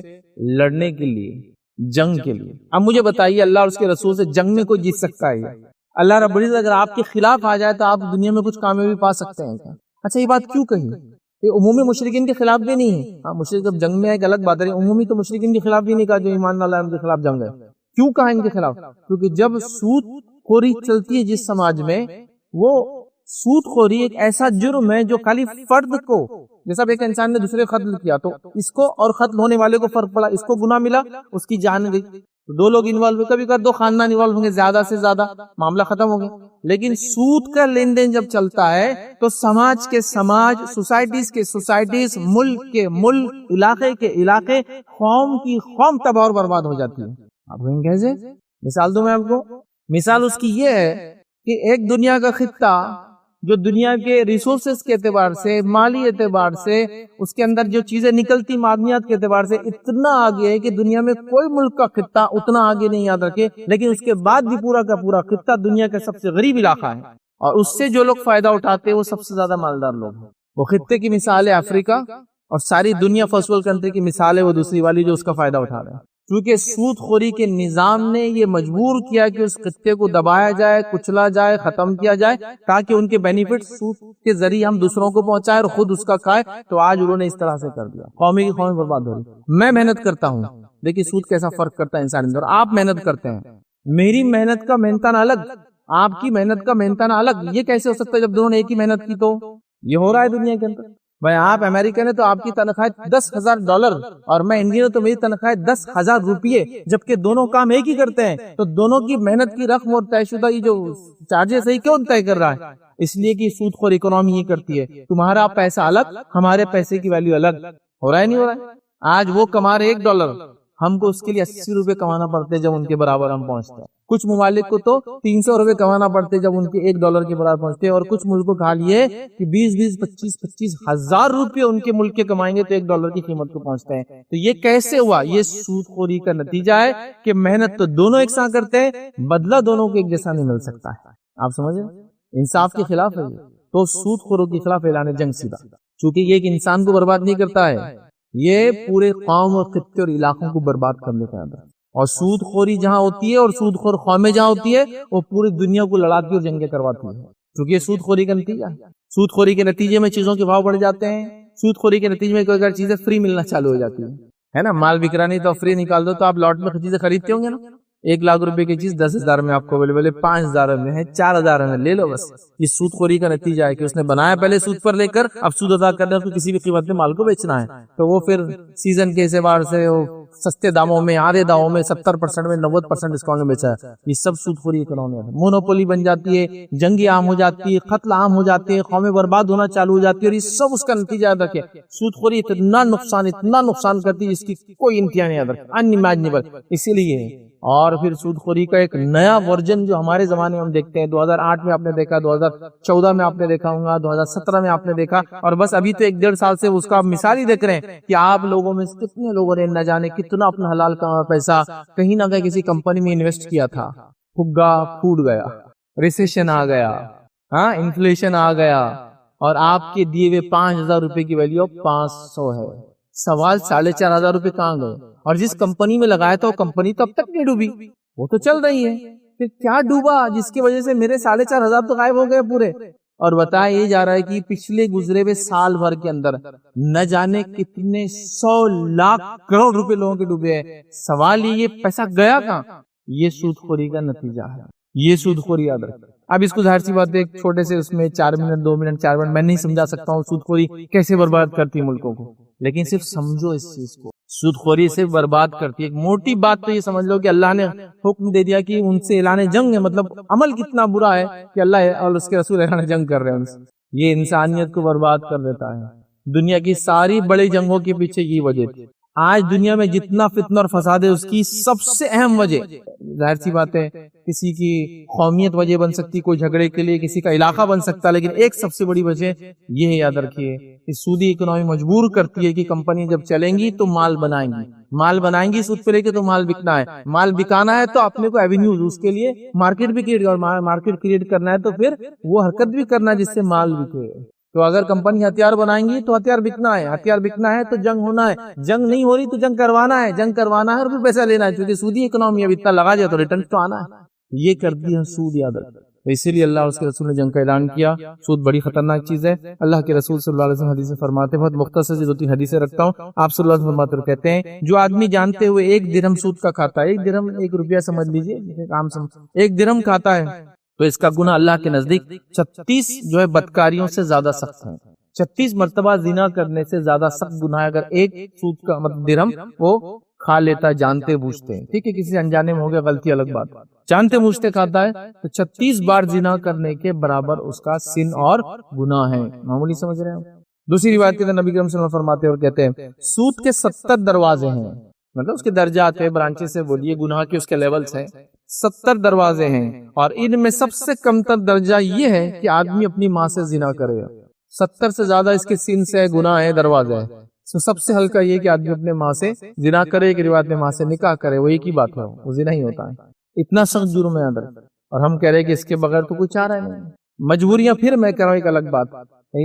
لڑنے کے لیے، جنگ کے لیے۔ اب مجھے بتائیے اللہ اور اس کے رسول سے جنگ میں کوئی جیت سکتا ہے؟ اللہ رب العزت اگر آپ کے خلاف آ جائے تو آپ دنیا میں کچھ کامیابی پا سکتے ہیں کیا؟ اچھا یہ بات کیوں کہی؟ یہ عمومی مشرکین کے خلاف بھی نہیں ہے، ہاں مشرک جب جنگ میں ہے ایک الگ بات ہے، عمومی تو مشرکین کے خلاف بھی نہیں کہا جو ایمان والا ہے ان کے خلاف جنگ ہے۔ کیوں کہا ان کے خلاف؟ کیونکہ جب سود خوری چلتی ہے جس سماج میں، وہ سود خوری ایک ایسا جرم ہے جو خالی فرد کو، جیسا ایک انسان نے دوسرے قتل کیا تو اس کو اور قتل ہونے والے کو فرق پڑا، اس کو گناہ ملا، اس کی جان گئی، دو لوگ انوالو ہوئے، کبھی کبھی دو خاندان انوالو ہوں گے، زیادہ سے زیادہ معاملہ ختم ہو گیا۔ لیکن سود کا لین دین جب چلتا ہے تو سماج کے سماج، سوسائٹیز کے سوسائٹیز، ملک کے ملک، علاقے کے علاقے، قوم کی قوم تباہ اور برباد ہو جاتی ہے۔ آپ کہیں کیسے؟ مثال دوں میں آپ کو، مثال اس کی یہ ہے کہ ایک دنیا کا خطہ جو دنیا کے ریسورسز کے اعتبار سے، مالی اعتبار سے، اس کے اندر جو چیزیں نکلتی معدنیات کے اعتبار سے اتنا آگے ہے کہ دنیا میں کوئی ملک کا خطہ اتنا آگے نہیں، یاد رکھے، لیکن اس کے بعد بھی پورا کا پورا خطہ دنیا کا سب سے غریب علاقہ ہے، اور اس سے جو لوگ فائدہ اٹھاتے ہیں وہ سب سے زیادہ مالدار لوگ ہیں۔ وہ خطے کی مثال ہے افریقہ، اور ساری دنیا فرسٹ ورلڈ کنٹری کی مثال ہے وہ دوسری والی جو اس کا فائدہ اٹھا رہے ہیں۔ کیونکہ سود خوری کے نظام نے یہ مجبور کیا کہ اس خطے کو دبایا جائے، کچلا جائے، ختم کیا جائے، تاکہ ان کے بینیفٹ سود کے ذریعے ہم دوسروں کو پہنچائے اور خود اس کا کھائے۔ تو آج انہوں نے اس طرح سے کر دیا، قومی کی قومی برباد ہو رہی۔ میں محنت کرتا ہوں، دیکھیے سود کیسا فرق کرتا ہے انسان اندر۔ آپ محنت کرتے ہیں، میری محنت کا محنتانہ الگ، آپ کی محنت کا محنتانہ الگ، یہ کیسے ہو سکتا ہے جب دونوں نے ایک ہی محنت کی؟ تو یہ ہو رہا ہے دنیا کے اندر۔ بھائی آپ امریکن ہے تو آپ کی تنخواہ $10,000 اور میں انڈین ہوں تو میری تنخواہ $10,000، جبکہ دونوں کام ایک ہی کرتے ہیں، تو دونوں کی محنت کی رقم اور طے شدہ یہ جو چارجز ہے کیوں طے کر رہا ہے؟ اس لیے کہ سود خور اکنامی یہ کرتی ہے، تمہارا پیسہ الگ، ہمارے پیسے کی ویلیو الگ۔ ہو رہا ہے نہیں ہو رہا ہے؟ آج وہ کما رہے $1، ہم کو اس کے لیے $80 کمانا پڑتے جب ان کے برابر ہم پہنچتے ہیں۔ کچھ ممالک کو تو $300 کمانا پڑتے جب ان کے $1 کے برابر پہنچتے ہیں، اور کچھ ملکوں کا حال یہ کہ 20 25 ہزار روپے ان کے ملک کے کمائیں گے تو $1 کی قیمت کو پہنچتے ہیں۔ تو یہ کیسے ہوا؟ یہ سود خوری کا نتیجہ ہے کہ محنت تو دونوں ایک ساتھ کرتے ہیں، بدلہ دونوں کو ایک جیسا نہیں مل سکتا ہے۔ آپ سمجھیں؟ انصاف کے خلاف ہے یہ، تو سود خوروں کے خلاف اعلان جنگ سیدھا، چونکہ یہ ایک انسان کو برباد نہیں کرتا ہے، یہ پورے قوم اور خطے اور علاقوں کو برباد کرنے کا ہے۔ اور سود خوری جہاں ہوتی ہے اور سود خور قومیں جہاں ہوتی ہے وہ پوری دنیا کو لڑاتی اور جنگیں کرواتی ہے، کیونکہ یہ سود خوری کا نتیجہ ہے۔ سود خوری کے نتیجے میں چیزوں کے بھاؤ بڑھ جاتے ہیں، سود خوری کے نتیجے میں کوئی اگر چیزیں فری ملنا چالو ہو جاتی ہے نا، مال بک رہا نہیں تو فری نکال دو، تو آپ لاٹ میں چیزیں خریدتے ہوں گے نا، 1 لاکھ روپے کی چیز 10,000 میں آپ کو اویلیبل ہے، 5,000 میں ہے، 4,000 میں لے لو بس۔ یہ سود خوری کا نتیجہ ہے کہ اس نے بنایا پہلے سود پر لے کر، اب سود ادا کرنے کو کسی بھی قیمت میں مال کو بیچنا ہے، تو وہ پھر سیزن کے اعتبار سے سستے داموں میں، آدھے داموں میں، 70% میں، 90% ڈسکاؤنٹ میں بیچا ہے۔ یہ سب سود خوری اکنامی ہے، مونوپولی بن جاتی ہے، جنگیں عام ہو جاتی ہے، قتل عام ہو جاتے ہیں، قومیں برباد ہونا چالو ہو جاتی ہے، اور یہ سب اس کا نتیجہ یاد رکھے۔ سود خوری اتنا نقصان کرتی ہے جس کی کوئی انتہا نہیں، یاد رکھے، انیمیجنیبل۔ اسی لیے اور پھر سود خوری کا ایک نیا ورژن جو ہمارے زمانے میں ہم دیکھتے ہیں، 2008 میں آپ نے دیکھا، 2014 میں آپ نے دیکھا ہوگا، 2017 میں آپ نے دیکھا، اور بس ابھی تو 1-1.5 سال سے اس کا مثال ہی دیکھ رہے ہیں کہ آپ لوگوں میں کتنے لوگوں نے نہ جانے کتنا اپنا حلال کا پیسہ کہیں نہ کہیں کسی کمپنی میں انویسٹ کیا تھا، پھگا پھوٹ گیا، ریسیشن آ گیا، ہاں انفلیشن آ گیا، اور آپ کے دیے ہوئے 5,000 روپے کی ویلیو 500 ہے۔ سوال 4,500 روپے کہاں گئے؟ اور جس کمپنی میں لگایا تھا وہ کمپنی تو اب تک نہیں ڈوبی، وہ تو چل رہی ہے، پھر کیا ڈوبا جس کی وجہ سے میرے 4,500 تو غائب ہو گئے پورے؟ اور بتایا یہ جا رہا ہے کہ پچھلے گزرے ہوئے سال بھر کے اندر نہ جانے کتنے 100 لاکھ کروڑ روپے لوگوں کے ڈوبے ہیں۔ سوال یہ پیسہ گیا کہاں؟ یہ سود خوری کا نتیجہ ہے، یہ سود خوری یاد رکھیں۔ اب اس کو ظاہر سی بات ہے ایک چھوٹے سے اس میں 4 منٹ 2 منٹ 4 منٹ میں نہیں سمجھا سکتا ہوں سود خوری کیسے برباد کرتی ہے ملکوں کو، لیکن صرف سمجھو اس چیز کو، سود خوری سے برباد کرتی ہے۔ ایک موٹی بات تو یہ سمجھ لو کہ اللہ نے حکم دے دیا کہ ان سے اعلان جنگ ہے، مطلب عمل کتنا برا ہے کہ اللہ اور اس کے رسول اعلان جنگ کر رہے ہیں ان سے۔ یہ انسانیت کو برباد کر دیتا ہے۔ دنیا کی ساری بڑی جنگوں کے پیچھے یہ وجہ تھی۔ آج دنیا میں جتنا فتنہ اور فساد ہے اس کی سب سے اہم وجہ، ظاہر سی بات ہے کسی کی قومیت وجہ بن سکتی، کوئی جھگڑے کے لیے کسی کا علاقہ بن سکتا، لیکن ایک سب سے بڑی وجہ یہ یاد رکھیے کہ سودی اکنامی مجبور کرتی ہے کہ کمپنی جب چلیں گی تو مال بنائیں گی، مال بنائیں گی سود پہ لے کے تو مال بکنا ہے، مال بکانا ہے تو اپنے کو ایوینیوز، اس کے لیے مارکیٹ بھی کریٹ، اور مارکیٹ کریٹ کرنا ہے تو پھر وہ حرکت بھی کرنا ہے جس سے مال بکے۔ تو اگر کمپنی ہتھیار بنائیں گی تو ہتھیار بکنا ہے، ہتھیار بکنا ہے تو جنگ ہونا ہے، جنگ نہیں ہو رہی تو جنگ کروانا ہے، جنگ کروانا ہے اور پھر پیسہ لینا ہے، کیونکہ سودی اکنامی اب اتنا لگا جائے تو ریٹرن تو آنا ہے، یہ کرتی ہے سود یاد رکھ۔ تو اسی لیے اللہ اور اس کے رسول نے جنگ کا اعلان کیا۔ سود بڑی خطرناک چیز ہے۔ اللہ کے رسول صلی اللہ علیہ وسلم حدیث فرماتے ہیں، بہت مختصر سی 2-3 حدیثیں رکھتا ہوں، آپ صلی اللہ علیہ وسلم فرماتے ہیں، کہتے ہیں جو آدمی جانتے ہوئے 1 درہم سود کا کھاتا ہے، 1 درہم 1 روپیہ سمجھ لیجئے، 1 درہم کھاتا ہے تو اس کا گناہ اللہ کے نزدیک 36 جو ہے بدکاریوں سے زیادہ سخت ہے۔ 36 مرتبہ زنا کرنے سے زیادہ سخت گناہ اگر ایک سود کا مطلب درہم وہ کھا لیتا ہے جانتے بوجھتے ہیں، ٹھیک ہے، کسی انجانے میں ہو گیا غلطی الگ بات، جانتے بوجھتے کھاتا ہے تو 36 بار زنا کرنے کے برابر اس کا سن اور گناہ ہے۔ معمولی سمجھ رہے ہیں؟ دوسری روایت کے اندر نبی کریم صلی اللہ علیہ وسلم فرماتے ہیں اور کہتے ہیں سود کے 70 دروازے ہیں، مطلب اس کے درجات ہیں، برانچز سے بولیے، گناہ کے اس کے لیولز ہیں، 70 دروازے ہیں، اور ان میں سب سے کم تر درجہ یہ ہے کہ آدمی اپنی ماں سے زنا کرے۔ 70 سے زیادہ اس کے سن سے گناہ ہے، دروازہ ہے، سب سے ہلکا یہ کہ آدمی اپنے ماں سے زنا کرے، کہ روایت میں ماں سے نکاح کرے، وہ ایک ہی بات ہے، وہ زنا ہی ہوتا ہے، اتنا سخت جرم ہے اندر، اور ہم کہہ رہے ہیں کہ اس کے بغیر تو کوئی چارہ نہیں۔ مجبوریاں پھر میں کہہ رہا ہوں ایک الگ بات،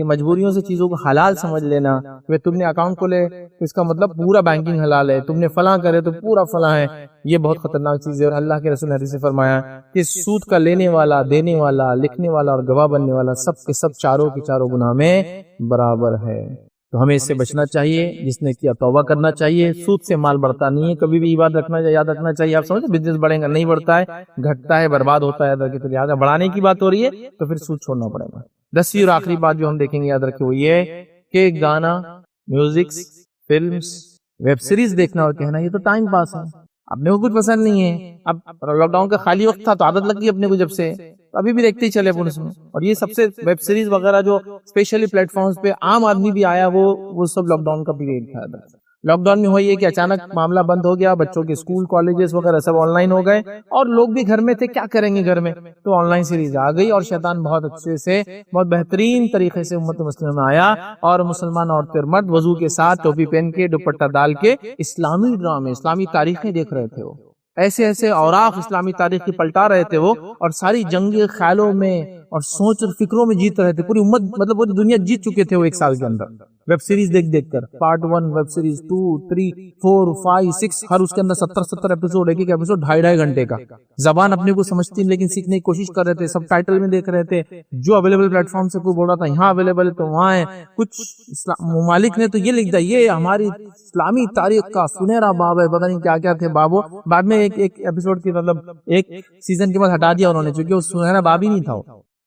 مجبوریوں سے چیزوں کو حلال سمجھ لینا، کہ تم نے اکاؤنٹ کھولے تو اس کا مطلب پورا بینکنگ حلال ہے، تم نے فلاں کرے تو پورا فلاں ہے، یہ بہت خطرناک چیز ہے۔ اور اللہ کے رسول نے حدیث سے فرمایا کہ سود کا لینے والا، دینے والا، لکھنے والا اور گواہ بننے والا سب کے سب چاروں کی چاروں گناہ میں برابر ہے۔ تو ہمیں اس سے بچنا چاہیے، جس نے کیا توبہ کرنا چاہیے۔ سود سے مال بڑھتا نہیں ہے، کبھی بھی یہ بات یاد رکھنا چاہیے۔ آپ سمجھتے بزنس بڑھے گا، نہیں بڑھتا ہے، گھٹتا ہے، برباد ہوتا ہے، تو لہٰذا بڑھانے کی بات ہو رہی ہے تو پھر سود چھوڑنا پڑے گا۔ 10ویں اور آخری بات جو ہم دیکھیں گے، یاد رکھیں، وہ یہ کہ گانا، میوزکس، فلمز، ویب سیریز دیکھنا اور کہنا یہ تو ٹائم پاس ہے، اپنے کو کچھ پسند نہیں ہے۔ اب لاک ڈاؤن کا خالی وقت تھا تو عادت لگ گئی اپنے کو جب سے، ابھی بھی دیکھتے ہی چلے اپنے اس میں۔ اور یہ سب سے ویب سیریز وغیرہ جو اسپیشلی پلیٹ فارمز پہ عام آدمی بھی آیا، وہ سب لاک ڈاؤن کا پیریڈ تھا۔ لاک ڈاؤن میں ہوئی ہے کہ اچانک معاملہ بند ہو گیا، بچوں کے اسکول، کالجز وغیرہ سب آن لائن ہو گئے، اور لوگ بھی گھر میں تھے، کیا کریں گے گھر میں، تو آن لائن سیریز آ گئی، اور شیطان بہت اچھے سے، بہت بہترین طریقے سے امت مسلمہ میں آیا، اور مسلمان عورتیں اور مرد وضو کے ساتھ، ٹوپی پہن کے، دوپٹہ ڈال کے اسلامی ڈرامے، اسلامی تاریخیں دیکھ رہے تھے، وہ ایسے ایسے اوراق اسلامی تاریخ کی پلٹا رہے تھے وہ، اور ساری جنگی خیالوں میں اور سوچ اور فکروں میں جیت رہے تھے، پوری امت، مطلب پوری دنیا جیت چکے تھے وہ 1 سال کے اندر، ویب سیریز دیکھ دیکھ کر، پارٹ 1 ویب سیریز 2 3 4 5 6، ہر اس کے اندر 70 ایپیسوڈ، ایک ایپیسوڈ 2.5 گھنٹے کا۔ زبان اپنے کو سمجھتی لیکن سیکھنے کی کوشش کر رہے تھے، سب ٹائٹل میں دیکھ رہے تھے، جو اویلیبل پلیٹ فارم سے کوئی بول رہا تھا یہاں اویلیبل ہے تو وہاں ہے۔ کچھ ممالک نے تو یہ لکھ دیا یہ ہماری اسلامی تاریخ کا سنہرا باب ہے، پتہ نہیں کیا کیا تھے بابو، بعد میں ایک ایپیسوڈ کی مطلب ایک سیزن کے بعد ہٹا دیا انہوں نے، چونکہ وہ سنہرا باب ہی نہیں تھا۔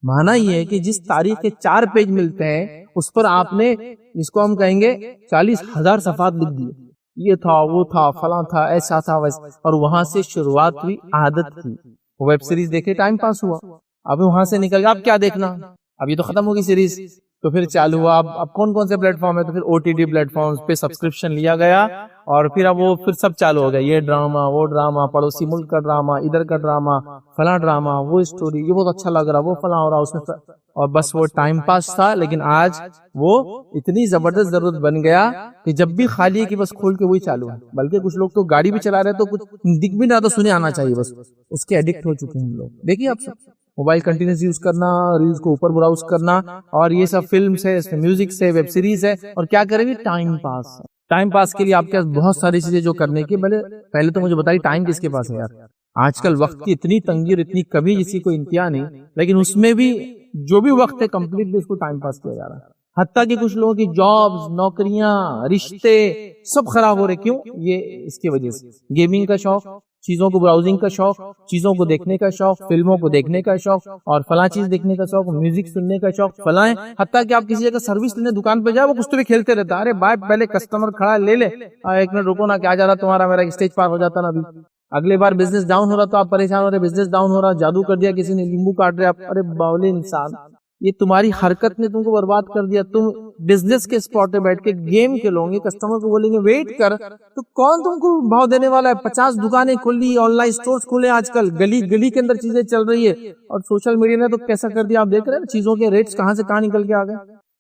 مانا یہ ہے کہ جس تاریخ کے 4 پیج ملتے ہیں اس پر آپ نے، جس کو ہم کہیں گے 40,000 صفحات لکھ دیے، یہ تھا، وہ تھا، فلاں تھا، ایسا تھا، ویسا، اور وہاں سے شروعات ہوئی، عادت تھی، ویب سیریز دیکھے، ٹائم پاس ہوا، اب وہاں سے نکل گیا، اب کیا دیکھنا، اب یہ تو ختم ہوگی سیریز، تو پھر چالو ہوا، اب کون کون سے پلیٹ فارم ہے، تو پھر OTT پلیٹ فارمز پہ سبسکرپشن لیا گیا، اور پھر اب وہ پھر سب چالو ہو گیا، یہ ڈرامہ، وہ ڈرامہ، پڑوسی ملک کا ڈرامہ، ادھر کا ڈرامہ، فلاں ڈرامہ، وہ اسٹوری، یہ بہت اچھا لگ رہا، وہ فلاں ہو رہا اس میں، اور بس وہ ٹائم پاس تھا۔ لیکن آج وہ اتنی زبردست ضرورت بن گیا کہ جب بھی خالی ہے کہ بس کھول کے وہی چالو ہے، بلکہ کچھ لوگ تو گاڑی بھی چلا رہے تو کچھ دکھ بھی نہ تو سنے آنا چاہیے، بس اس کے ایڈکٹ ہو چکے ہیں ہم لوگ۔ دیکھیے آپ سب موبائل کنٹینیوس یوز کرنا، ریلز کو اوپر براؤز کرنا، اور یہ سب فلمز ہے، اس میں میوزک ہے، ویب سیریز ہے، اور کیا کریں گے، ٹائم پاس۔ ٹائم پاس کے لیے آپ کے پاس بہت ساری چیزیں جو کرنے کی، پہلے تو مجھے بتائیے ٹائم کس کے پاس ہے یار؟ آج کل وقت کی اتنی تنگی اور اتنی کمی جسی کو انتہا نہیں، لیکن اس میں بھی جو بھی وقت ہے کمپلیٹلی اس کو ٹائم پاس کیا جا رہا ہے، حتیٰ کہ کچھ لوگوں کی جابز، نوکریاں، رشتے سب خراب ہو رہے، کیوں؟ یہ اس کی وجہ سے گیمنگ کا شوق، چیزوں کو براؤزنگ کا شوق، چیزوں کو دیکھنے کا شوق، فلموں کو دیکھنے کا شوق، اور فلاں چیز دیکھنے کا شوق، میوزک سننے کا شوق، فلاں، حتیٰ کہ آپ کسی جگہ سروس لینے دکان پہ جائے، وہ کچھ تو بھی کھیلتے رہتا، ارے بھائی پہلے کسٹمر کھڑا ہے، لے لے، 1 منٹ رکو نا، کیا جا رہا تمہارا، میرا اسٹیج پار ہو جاتا نا ابھی، اگلے بار بزنس ڈاؤن ہو رہا تو آپ پریشان ہو رہے، بزنس ڈاؤن ہو رہا، جادو کر دیا کسی نے، لیمبو کاٹ رہے آپ، ارے باولے انسان، یہ تمہاری حرکت نے تم کو برباد کر دیا۔ تم بزنس کے اسپاٹ پہ بیٹھ کے گیم کھیلو گے، کسٹمر کو بولیں گے ویٹ کر، تو کون تم کو بھاؤ دینے والا ہے؟ 50 دکانیں کھلی، آن لائن سٹورز کھلے، آج کل گلی گلی کے اندر چیزیں چل رہی ہے، اور سوشل میڈیا نے تو کیسا کر دیا، آپ دیکھ رہے ہیں چیزوں کے ریٹس کہاں سے کہاں نکل کے آ گئے،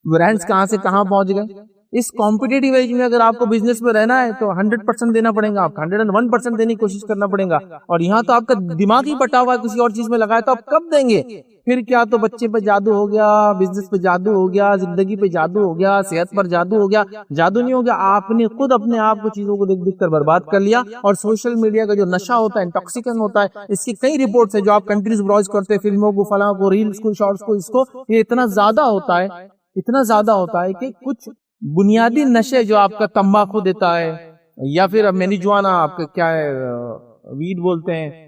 برانڈز کہاں سے کہاں پہنچ گئے، اس کمپٹیٹیو ایج میں اگر آپ کو بزنس میں رہنا ہے تو 100% دینا پڑے گا، آپ کو 101% دینے کی کوشش کرنا پڑے گا، اور یہاں تو آپ کا دماغ ہی بٹا ہوا ہے کسی اور چیز میں لگایا تو آپ کب دیں گے؟ پھر کیا تو بچے پہ جادو ہو گیا، بزنس پہ جادو ہو گیا، زندگی پہ جادو ہو گیا، صحت پر جادو ہو گیا. جادو نہیں ہو گیا، آپ نے خود اپنے آپ کو چیزوں کو دیکھ دیکھ کر برباد کر لیا. اور سوشل میڈیا کا جو نشہ ہوتا ہے، انٹاکسیکن ہوتا ہے، اس کی کئی رپورٹس ہیں جو آپ کنٹریز براؤز کرتے ہیں، فلموں کو، فلاں کو، ریلز کو، شارٹس کو، اس کو، یہ اتنا زیادہ ہوتا ہے، اتنا زیادہ ہوتا ہے کہ کچھ بنیادی نشے جو آپ کا تمباکو دیتا ہے، یا پھر میریجوانا، آپ کا کیا ہے، ویڈ بولتے ہیں،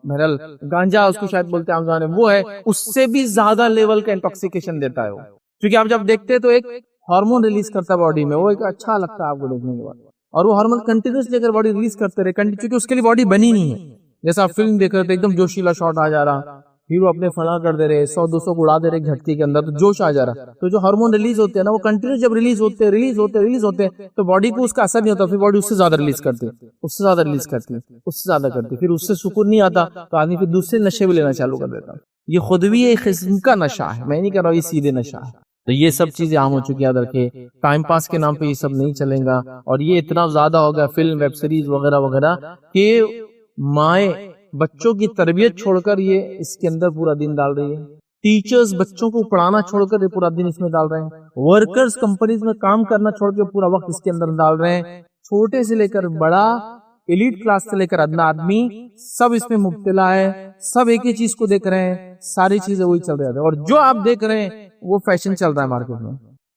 بہرحال گانجا اس کو شاید بولتے ہیں آمزانے، وہ ہے، اس سے بھی زیادہ لیول کا انٹاکسیکیشن دیتا ہے وہ. کیونکہ آپ جب دیکھتے ہیں تو ایک ہارمون ریلیز کرتا ہے باڈی میں، وہ ایک اچھا لگتا ہے آپ کو دیکھنے کے بعد، اور وہ ہارمون کنٹینیوس لے کر باڈی ریلیز کرتے رہے، کیونکہ اس کے لیے باڈی بنی نہیں ہے. جیسا آپ فلم دیکھ رہے تھے، ایک دم جوشیلا شاٹ آ جا رہا، ہیرو اپنے فلاں کر دے رہے، 100-200 کو اڑا دے رہے جھٹکے کے اندر، تو جوش آ جا رہا. تو جو ہارمون ریلیز ہوتے ہیں نا، وہ کنٹینیوس جب ریلیز ہوتے تو باڈی کو اس کا اثر نہیں ہوتا، پھر باڈی اس سے زیادہ ریلیز کرتی، اس سے زیادہ ریلیز کرتی، اس سے زیادہ کرتی، پھر اس سے سکون نہیں آتا تو آدمی پھر دوسرے نشے بھی لینا چالو کر دیتا. یہ خود بھی ایک قسم کا نشہ ہے، میں نہیں کہہ رہا ہوں یہ سیدھے نشہ ہے. تو یہ سب چیزیں عام ہو چکی، یاد رکھے، ٹائم پاس کے نام پہ یہ سب نہیں چلے گا. اور یہ اتنا زیادہ ہوگا فلم، ویب سیریز وغیرہ وغیرہ کہ مائیں بچوں کی تربیت چھوڑ کر یہ اس کے اندر پورا دن ڈال رہی ہے. ٹیچرز بچوں کو پڑھانا چھوڑ کر یہ پورا دن اس میں ڈال رہے ہیں. ورکرز کمپنیز میں کام کرنا چھوڑ کے پورا وقت اس کے اندر ڈال رہے ہیں. چھوٹے سے لے کر بڑا، ایلیٹ کلاس سے لے کر ادنا آدمی، سب اس میں مبتلا ہے. سب ایک ہی چیز کو دیکھ رہے ہیں، ساری چیزیں وہی چل رہی ہیں، اور جو آپ دیکھ رہے ہیں وہ فیشن چل رہا ہے مارکیٹ میں.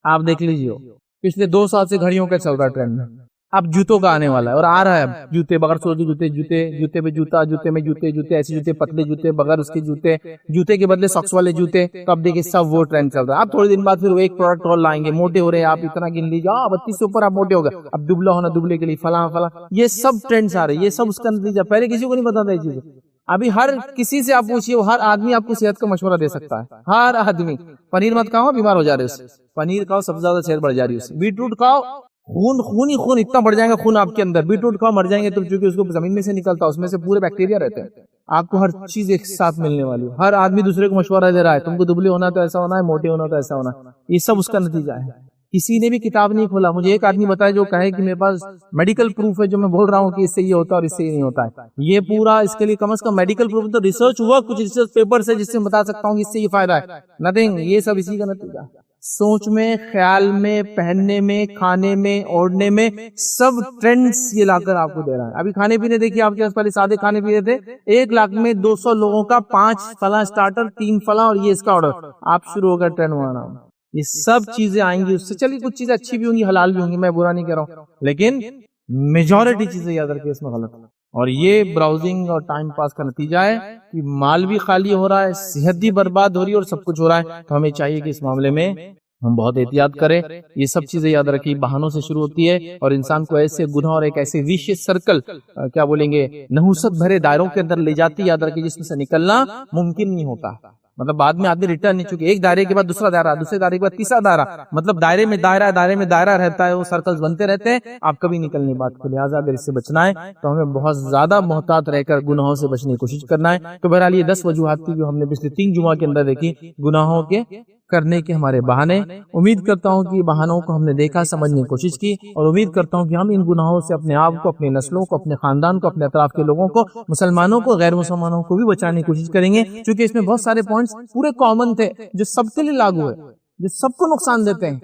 آپ دیکھ لیجیے، پچھلے 2 سال سے گھڑیوں کا چل رہا ہے ٹرینڈ میں. اب جوتوں کا آنے والا ہے، اور آ رہا ہے. اب جوتے بغیر سول کے جوتے، جوتے پہ جوتا، جوتے میں جوتے، ایسے جوتے، پتلے جوتے بغیر اس کے جوتے کے بدلے ساکس والے جوتے. تو اب دیکھیے سب وہ ٹرینڈ چل رہا ہے. اب تھوڑے دن بعد پھر وہ ایک پروڈکٹ اور لائیں گے، موٹے ہو رہے ہیں آپ، اتنا گن لیجیے، 32 سے اوپر آپ موٹے ہو گئے، اب دبلا ہونا، دبلے کے لیے فلاں. یہ سب ٹرینڈز آ رہے ہیں، یہ سب اس کا نتیجہ. پہلے کسی کو نہیں پتا تھا یہ چیز. ابھی ہر کسی سے آپ پوچھیے، ہر آدمی آپ کو صحت کا مشورہ دے سکتا ہے، ہر آدمی. پنیر مت کھاؤ، بیمار ہو جا رہے اس سے. پنیر کھاؤ، سب سے زیادہ صحت بڑھ جا رہی ہے اس سے. بیٹروٹ کھاؤ، خون اتنا بڑھ جائے گا خون آپ کے اندر. بیٹروٹ کھاؤ، مر جائیں گے. تو چونکہ اس کو زمین میں سے نکلتا ہے، اس میں سے پورے بیکٹیریا رہتے ہیں. آپ کو ہر چیز ایک ساتھ ملنے والی ہے. ہر آدمی دوسرے کو مشورہ دے رہا ہے، تم کو دبلے ہونا تو ایسا ہونا ہے، موٹے ہونا تو ایسا ہونا ہے. یہ سب اس کا نتیجہ ہے. کسی نے بھی کتاب نہیں کھولا. مجھے ایک آدمی بتایا جو کہے کہ میرے پاس میڈیکل پروف ہے جو میں بول رہا ہوں کہ اس سے یہ ہوتا ہے اور اس سے یہ نہیں ہوتا ہے. یہ پورا اس کے لیے کم از کم میڈیکل پروف تو ریسرچ ہوا، کچھ ریسرچ پیپر سے جس سے بتا سکتا ہوں کہ اس سے یہ فائدہ ہے. نتھنگ. یہ سب اسی کا نتیجہ. سوچ میں، خیال میں، پہننے میں، کھانے میں، اوڑھنے میں، سب ٹرینڈز یہ لا کر آپ کو دے رہا ہے. ابھی کھانے پینے دیکھیے، آپ کے پاس پہلے سادے کھانے پینے تھے، 1 لاکھ میں 200 لوگوں کا 5 فلاں سٹارٹر، 3 فلاں، اور یہ اس کا آرڈر. آپ شروع ہو کر ٹرینڈ بنانا. یہ سب چیزیں آئیں گی اس سے. چلیے کچھ چیزیں اچھی بھی ہوں گی، حلال بھی ہوں گی، میں برا نہیں کہہ رہا ہوں، لیکن میجورٹی چیزیں یاد رکھیں اس میں غلط. اور یہ براؤزنگ اور ٹائم پاس کا نتیجہ ہے کہ مال بھی خالی ہو رہا ہے، صحت بھی برباد ہو رہی ہے، اور سب کچھ ہو رہا ہے. تو ہمیں چاہیے کہ اس معاملے میں ہم بہت احتیاط کریں. یہ سب چیزیں یاد رکھیں، بہانوں سے شروع ہوتی ہے، اور انسان کو ایسے گناہ اور ایک ایسے ویشیس سرکل، کیا بولیں گے، نحوست بھرے دائروں کے اندر لے جاتی ہے، یاد رکھیں، جس میں سے نکلنا ممکن نہیں ہوتا. مطلب بعد میں آدمی ریٹرن نہیں، چکے ایک دائرے کے بعد دوسرا دائرہ، دوسرے دائرے کے بعد تیسرا دائرہ، مطلب دائرے میں دائرہ رہتا ہے، وہ سرکلز بنتے رہتے ہیں، آپ کبھی نکلنے بات کو. لہٰذا اگر اس سے بچنا ہے تو ہمیں بہت زیادہ محتاط رہ کر گناہوں سے بچنے کی کوشش کرنا ہے. تو بہرحال یہ 10 وجوہات تھی جو ہم نے پچھلے 3 جمعہ کے اندر دیکھی، گناہوں کے کرنے کے ہمارے بہانے. امید کرتا ہوں کہ بہانوں کو ہم نے دیکھا، سمجھنے کی کوشش کی، اور امید کرتا ہوں کہ ہم ان گناہوں سے اپنے آپ کو، اپنے نسلوں کو، اپنے خاندان کو، اپنے اطراف کے لوگوں کو، مسلمانوں کو، غیر مسلمانوں کو بھی بچانے کی کوشش کریں گے. کیونکہ اس میں بہت سارے پوائنٹس پورے کامن تھے جو سب کے لیے لاگو ہے، جو سب کو نقصان دیتے ہیں.